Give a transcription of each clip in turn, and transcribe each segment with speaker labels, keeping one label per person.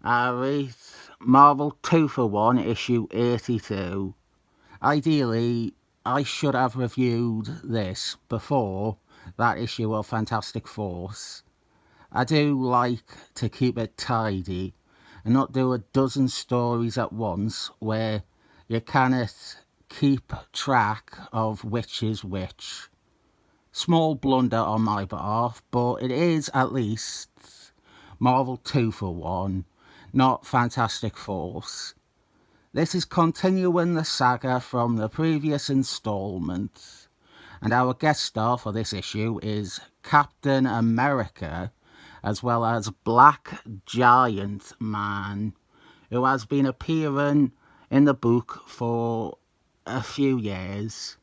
Speaker 1: Alright, Marvel 2 for 1, issue 82. Ideally, I should have reviewed this before that issue of Fantastic Force. I do like to keep it tidy and not do a dozen stories at once where you cannot keep track of which is which. Small blunder on my behalf, but it is at least Marvel 2 for 1, not Fantastic Force. This is continuing the saga from the previous installment, and our guest star for this issue is Captain America, as well as Black Giant Man, who has been appearing in the book for a few years.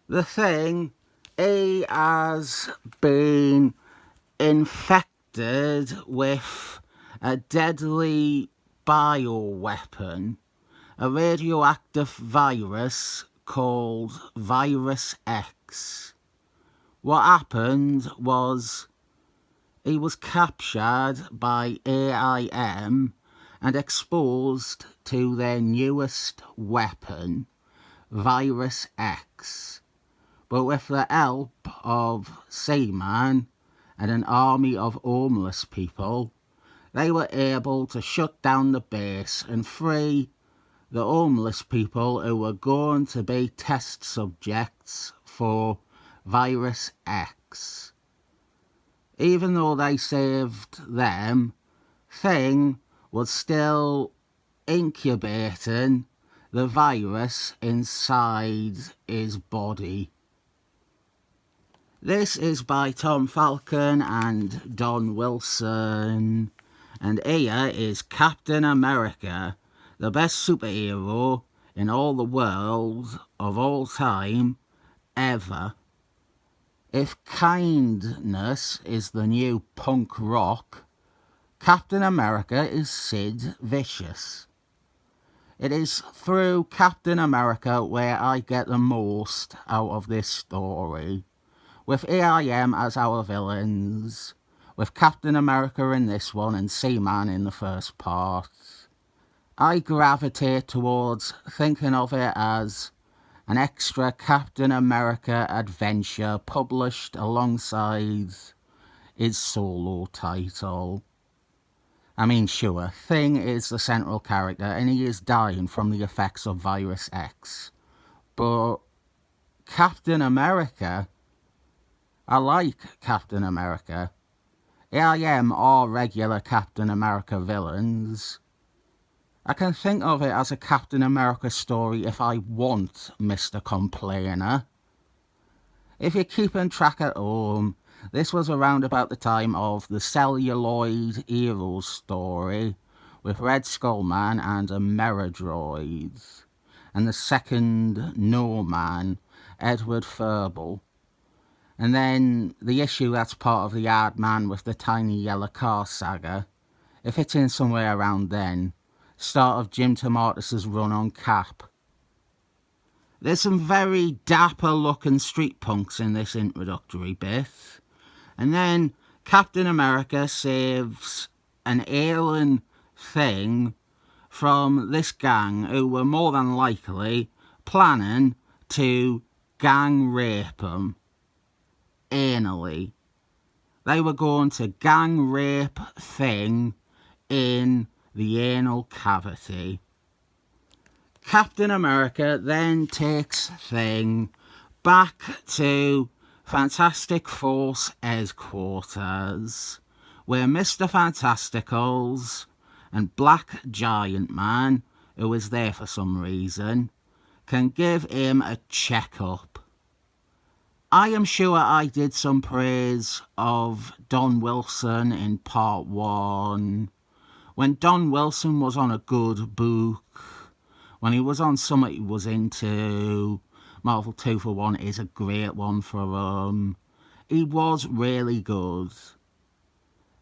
Speaker 1: The Thing, he has been infected with a deadly bioweapon, a radioactive virus called Virus X. What happened was he was captured by A.I.M. and exposed to their newest weapon, Virus X. But with the help of Seaman and an army of homeless people, they were able to shut down the base and free the homeless people who were going to be test subjects for Virus X. Even though they saved them, Thing was still incubating the virus inside his body. This is by Tom Falcon and Don Wilson, and here is Captain America, the best superhero in all the world of all time, ever. If kindness is the new punk rock, Captain America is Sid Vicious. It is through Captain America where I get the most out of this story, with A.I.M. as our villains, with Captain America in this one and Seaman in the first part. I gravitate towards thinking of it as an extra Captain America adventure published alongside his solo title. I mean, sure, Thing is the central character and he is dying from the effects of Virus X. But Captain America, I like Captain America. A.I.M. are regular Captain America villains. I can think of it as a Captain America story if I want Mr. Complainer. If you're keeping track at home, this was around about the time of the Celluloid Heroes story with Red Skull Man and Ameridroid, and the second No Man, Edward Furball. And then the issue that's part of the Yard Man with the tiny yellow car saga, it fits in somewhere around then, start of Jim Tomatis' run on Cap. There's some very dapper looking street punks in this introductory bit, and then Captain America saves an alien Thing from this gang who were more than likely planning to gang rape him anally. They were going to gang rape Thing in the anal cavity. Captain America then takes Thing back to Fantastic Force headquarters, where Mr. Fantasticals and Black Giant Man, who is there for some reason, can give him a checkup. I am sure I did some praise of Don Wilson in part 1, when Don Wilson was on a good book, when he was on something he was into. Marvel 2 for 1 is a great one for him. He was really good.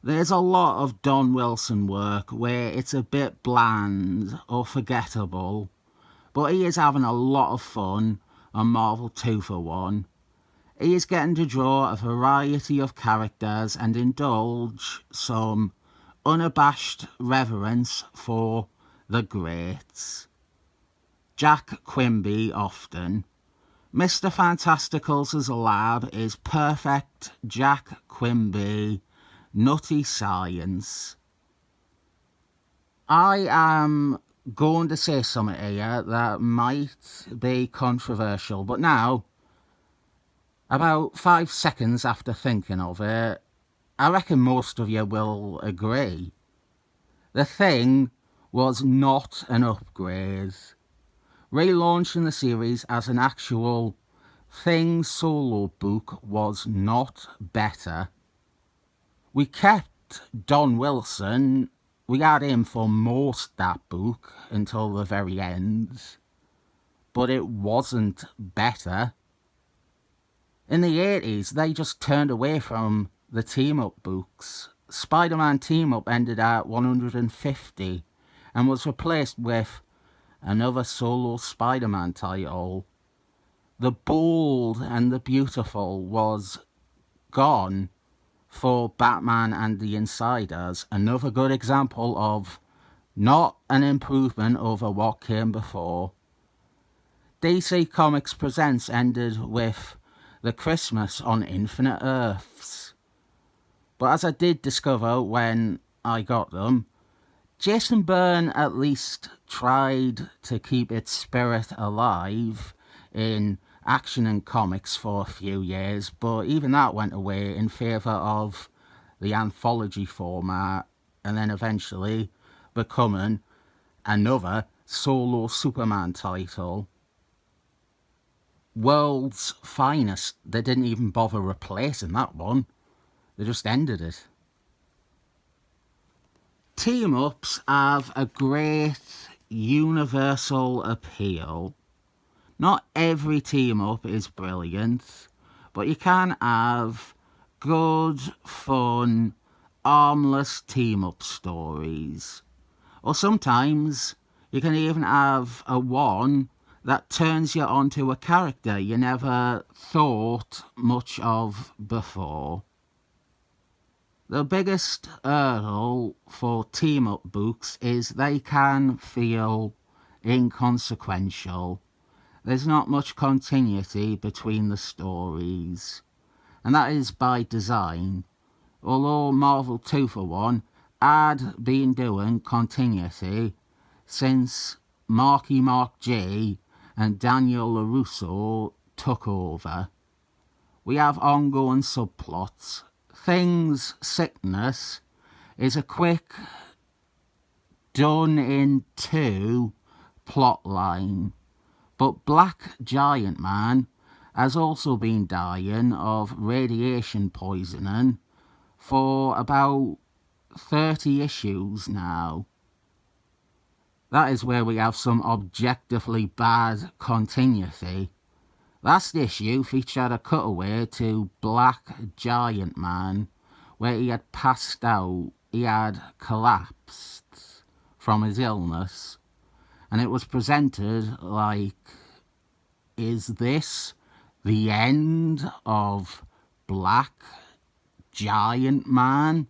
Speaker 1: There's a lot of Don Wilson work where it's a bit bland or forgettable, but he is having a lot of fun on Marvel 2 for 1. He is getting to draw a variety of characters and indulge some unabashed reverence for the greats. Jack Quimby often. Mr. Fantastical's lab is perfect Jack Quimby nutty science. I am going to say something here that might be controversial, but now, about 5 seconds after thinking of it, I reckon most of you will agree. The Thing was not an upgrade. Relaunching the series as an actual Thing solo book was not better. We kept Don Wilson. We had him for most that book until the very end, but it wasn't better. In the 80s, they just turned away from the team-up books. Spider-Man Team-Up ended at 150 and was replaced with another solo Spider-Man title. The Bold and the Beautiful was gone for Batman and the Insiders. Another good example of not an improvement over what came before. DC Comics Presents ended with the Christmas on Infinite Earths. But as I did discover when I got them, Jason Byrne at least tried to keep its spirit alive in action and comics for a few years, but even that went away in favour of the anthology format and then eventually becoming another solo Superman title. World's Finest, they didn't even bother replacing that one, they just ended it. Team-ups have a great universal appeal. Not every team-up is brilliant, but you can have good, fun, armless team-up stories. Or sometimes you can even have a one that turns you onto a character you never thought much of before. The biggest hurdle for team-up books is they can feel inconsequential. There's not much continuity between the stories, and that is by design. Although Marvel 2 for one had been doing continuity since Marky Mark J and Daniel LaRusso took over. We have ongoing subplots. Thing's sickness is a quick, done-in-two plotline, but Black Giant Man has also been dying of radiation poisoning for about 30 issues now. That is where we have some objectively bad continuity. Last issue featured a cutaway to Black Giant Man, where he had passed out, he had collapsed from his illness, and it was presented like, is this the end of Black Giant Man?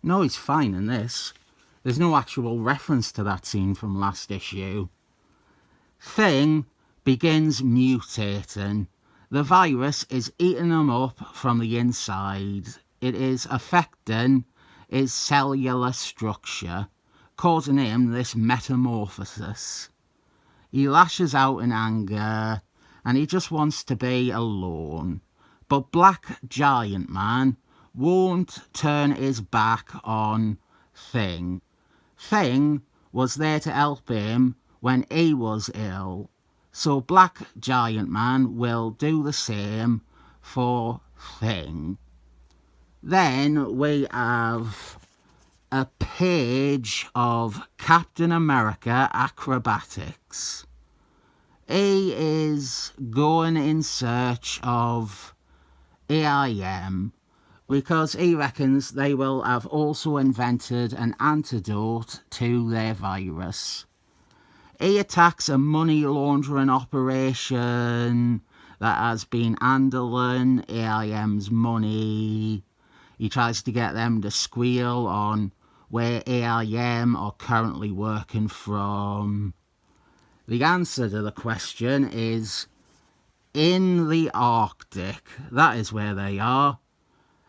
Speaker 1: No, he's fine in this. There's no actual reference to that scene from last issue. Thing begins mutating. The virus is eating him up from the inside. It is affecting his cellular structure, causing him this metamorphosis. He lashes out in anger, and he just wants to be alone. But Black Giant Man won't turn his back on Thing. Thing was there to help him when he was ill, so Black Giant Man will do the same for Thing. Then we have a page of Captain America acrobatics. He is going in search of A.I.M, because he reckons they will have also invented an antidote to their virus. He attacks a money laundering operation that has been handling A.I.M's money. He tries to get them to squeal on where A.I.M are currently working from. The answer to the question is in the Arctic. That is where they are.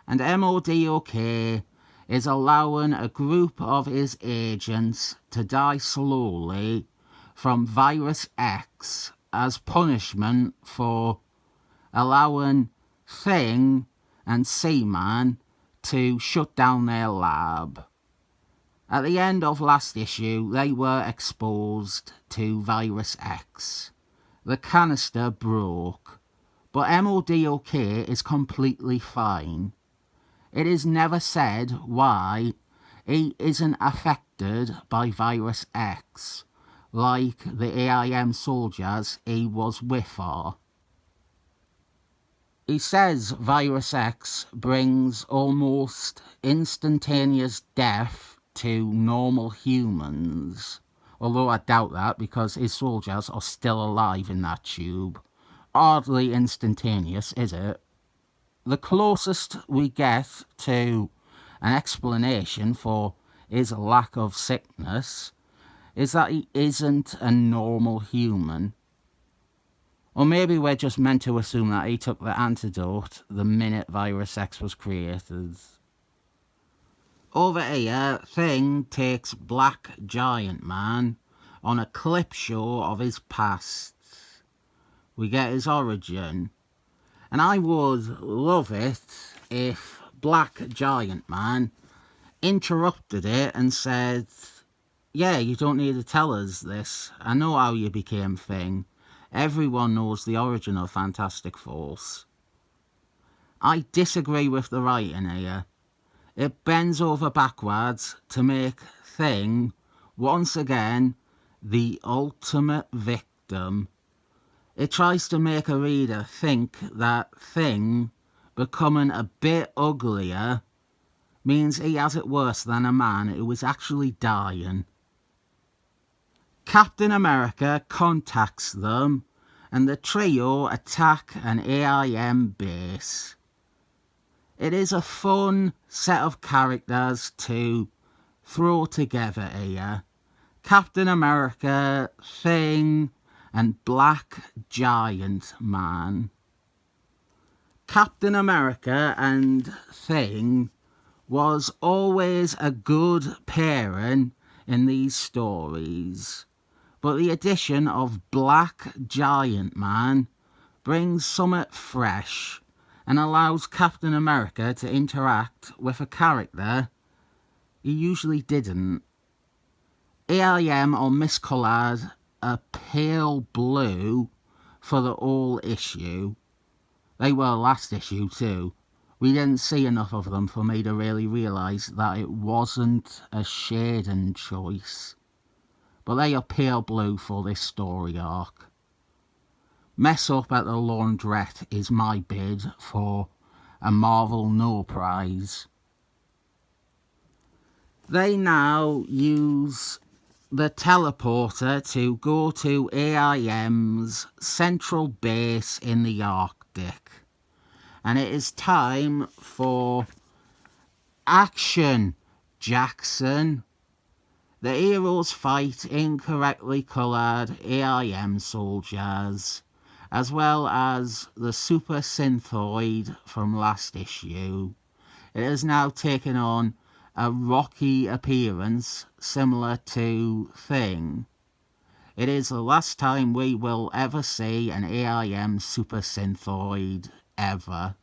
Speaker 1: And M.O.D.O.K is allowing a group of his agents to die slowly from Virus X as punishment for allowing Thing and Seaman to shut down their lab. At the end of last issue, they were exposed to Virus X. The canister broke, but M.O.D.O.K is completely fine. It is never said why he isn't affected by Virus X, like the A.I.M soldiers he was with are. He says Virus X brings almost instantaneous death to normal humans, although I doubt that because his soldiers are still alive in that tube. Hardly instantaneous, is it? The closest we get to an explanation for his lack of sickness is that he isn't a normal human. Or maybe we're just meant to assume that he took the antidote the minute Virus X was created. Over here, Thing takes Black Giant Man on a clip show of his past. We get his origin. And I would love it if Black Giant Man interrupted it and said, yeah, you don't need to tell us this. I know how you became Thing. Everyone knows the origin of Fantastic Force. I disagree with the writing here. It bends over backwards to make Thing, once again, the ultimate victim. It tries to make a reader think that Thing becoming a bit uglier means he has it worse than a man who is actually dying. Captain America contacts them and the trio attack an A.I.M base. It is a fun set of characters to throw together here. Captain America, Thing, and Black Giant Man. Captain America and Thing was always a good pairing in these stories, but the addition of Black Giant Man brings something fresh and allows Captain America to interact with a character he usually didn't. A.I.M are miscoloured a pale blue for the whole issue. They were last issue too. We didn't see enough of them for me to really realise that it wasn't a shading choice. But they are pale blue for this story arc. Mess Up at the Laundrette is my bid for a Marvel No Prize. They now use the teleporter to go to A.I.M's central base in the Arctic. And it is time for action, Jackson. The heroes fight incorrectly coloured A.I.M soldiers, as well as the super synthoid from last issue. It has now taken on a rocky appearance similar to Thing. It is the last time we will ever see an A.I.M super synthoid ever.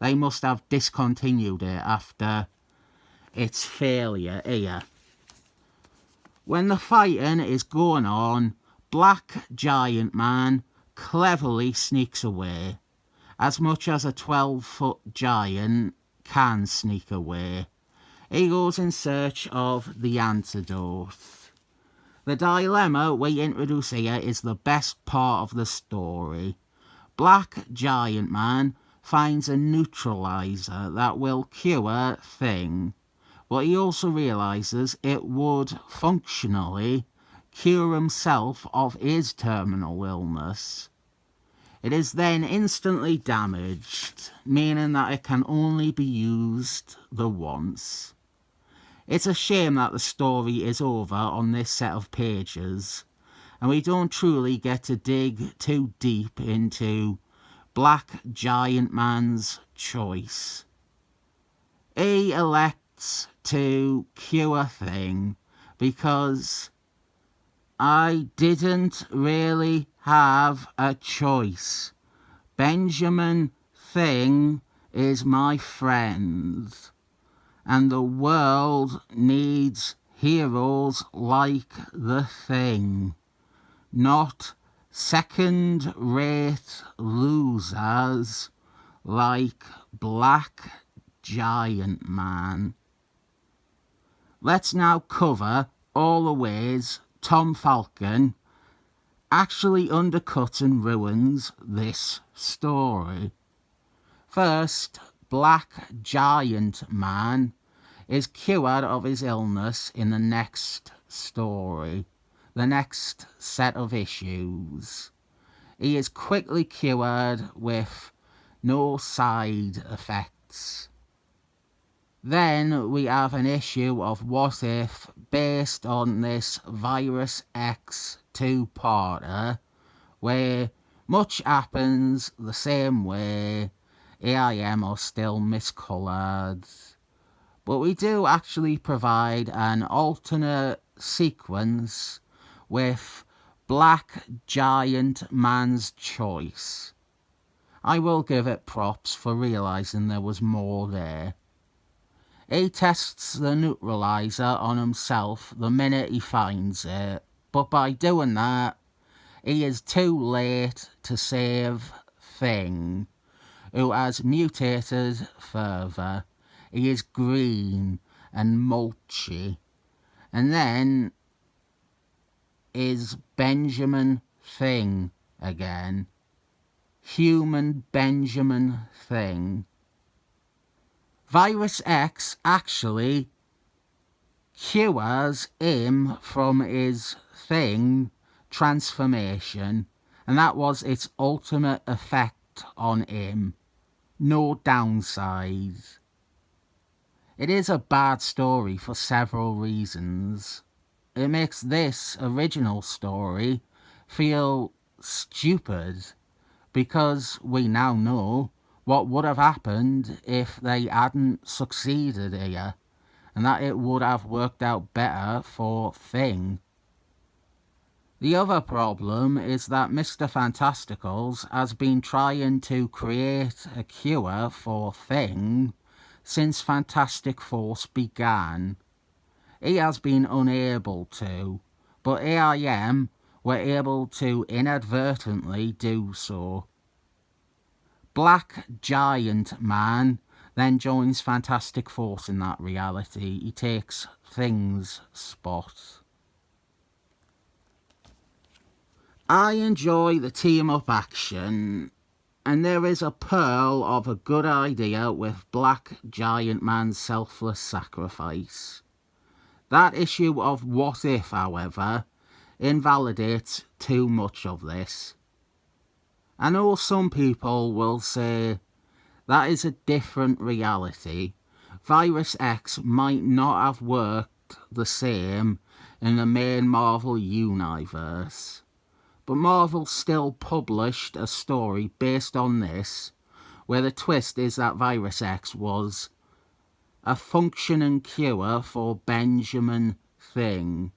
Speaker 1: They must have discontinued it after its failure here. When the fighting is going on, Black Giant Man cleverly sneaks away, as much as a 12-foot giant can sneak away. He goes in search of the antidote. The dilemma we introduce here is the best part of the story. Black Giant Man finds a neutralizer that will cure Thing, but he also realises it would functionally cure himself of his terminal illness. It is then instantly damaged, meaning that it can only be used the once. It's a shame that the story is over on this set of pages, and we don't truly get to dig too deep into Black Giant Man's choice. He elects to cure Thing because I didn't really have a choice. Benjamin Thing is my friend, and the world needs heroes like the Thing, not second-rate losers like Black Giant Man. Let's now cover all the ways Tom Falcon actually undercuts and ruins this story. First, Black Giant Man is cured of his illness in the next story, the next set of issues. He is quickly cured with no side effects. Then we have an issue of What If based on this Virus X two-parter, where much happens the same way. A.I.M are still miscoloured, but we do actually provide an alternate sequence with Black Giant Man's choice. I will give it props for realising there was more there. He tests the neutralizer on himself the minute he finds it, but by doing that, he is too late to save Thing, who has mutated further. He is green and mulchy, and then is Benjamin Thing again. Human Benjamin Thing. Virus X actually cures him from his Thing transformation, and that was its ultimate effect on him. No downside. It is a bad story for several reasons. It makes this original story feel stupid, because we now know what would have happened if they hadn't succeeded here, and that it would have worked out better for Thing. The other problem is that Mr. Fantasticals has been trying to create a cure for Thing since Fantastic Force began. He has been unable to, but A.I.M were able to inadvertently do so. Black Giant Man then joins Fantastic Force in that reality. He takes Thing's spot. I enjoy the team-up action, and there is a pearl of a good idea with Black Giant Man's selfless sacrifice. That issue of What If, however, invalidates too much of this. I know some people will say that is a different reality. Virus X might not have worked the same in the main Marvel universe, but Marvel still published a story based on this, where the twist is that Virus X was a functioning cure for Benjamin Thing.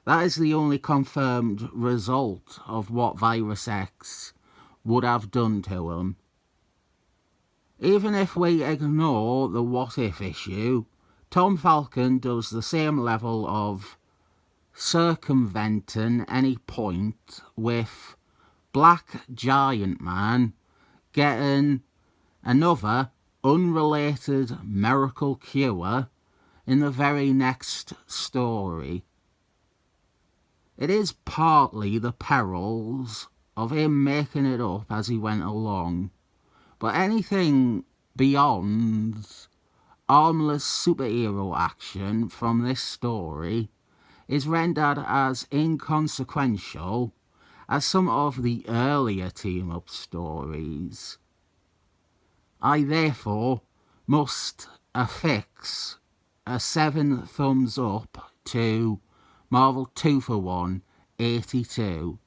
Speaker 1: That is the only confirmed result of what Virus X would have done to him. Even if we ignore the What If issue, Tom Falcon does the same level of circumventing any point with Black Giant Man getting another unrelated miracle cure in the very next story. It is partly the perils of him making it up as he went along, but anything beyond armless superhero action from this story is rendered as inconsequential as some of the earlier team-up stories. I therefore must affix a 7 thumbs up to Marvel 2 for 1 82